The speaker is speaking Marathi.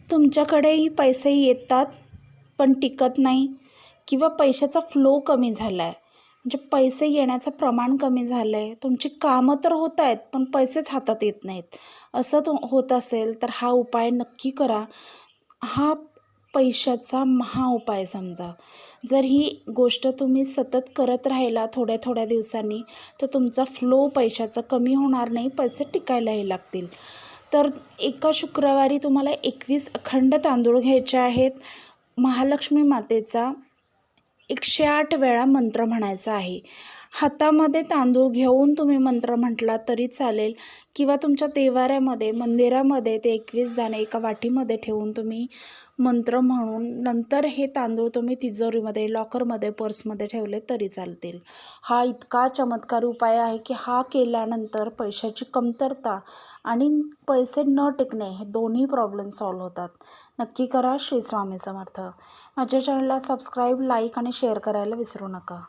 तुमच्याकडेही पैसे येतात पण टिकत नाही किंवा पैशाचा फ्लो कमी झाला आहे, म्हणजे पैसे येण्याचं प्रमाण कमी झालं आहे, तुमची कामं तर होत आहेत पण पैसेच हातात येत नाहीत, असं होत असेल तर हा उपाय नक्की करा. हा पैशाचा महाउपाय समजा. जर ही गोष्ट तुम्ही सतत करत राहिला थोड्या थोड्या दिवसांनी तर तुमचा फ्लो पैशाचा कमी होणार नाही, पैसे टिकायलाही लागतील. तर एका शुक्रवारी तुम्हाला 21 अखंड तांदूळ घ्यायचे आहेत. महालक्ष्मी मातेचा 108 वेळा मंत्र म्हणायचा आहे. हातामध्ये तांदूळ घेऊन तुम्ही मंत्र म्हटला तरी चालेल किंवा तुमच्या देवाऱ्यामध्ये मंदिरामध्ये ते 21 दाणे एका वाटीमध्ये ठेवून तुम्ही मंत्र म्हणून नंतर हे तांदूळ तुम्ही तिजोरीमध्ये, लॉकरमध्ये, पर्समध्ये ठेवले तरी चालतील. हा इतका चमत्कारी उपाय आहे की हा केल्यानंतर पैशाची कमतरता आणि पैसे न टिकणे हे दोन्ही प्रॉब्लेम सॉल्व्ह होतात. नक्की करा. श्री स्वामी समर्थ. माझ्या चॅनलला सबस्क्राईब, लाईक आणि शेअर करायला विसरू नका.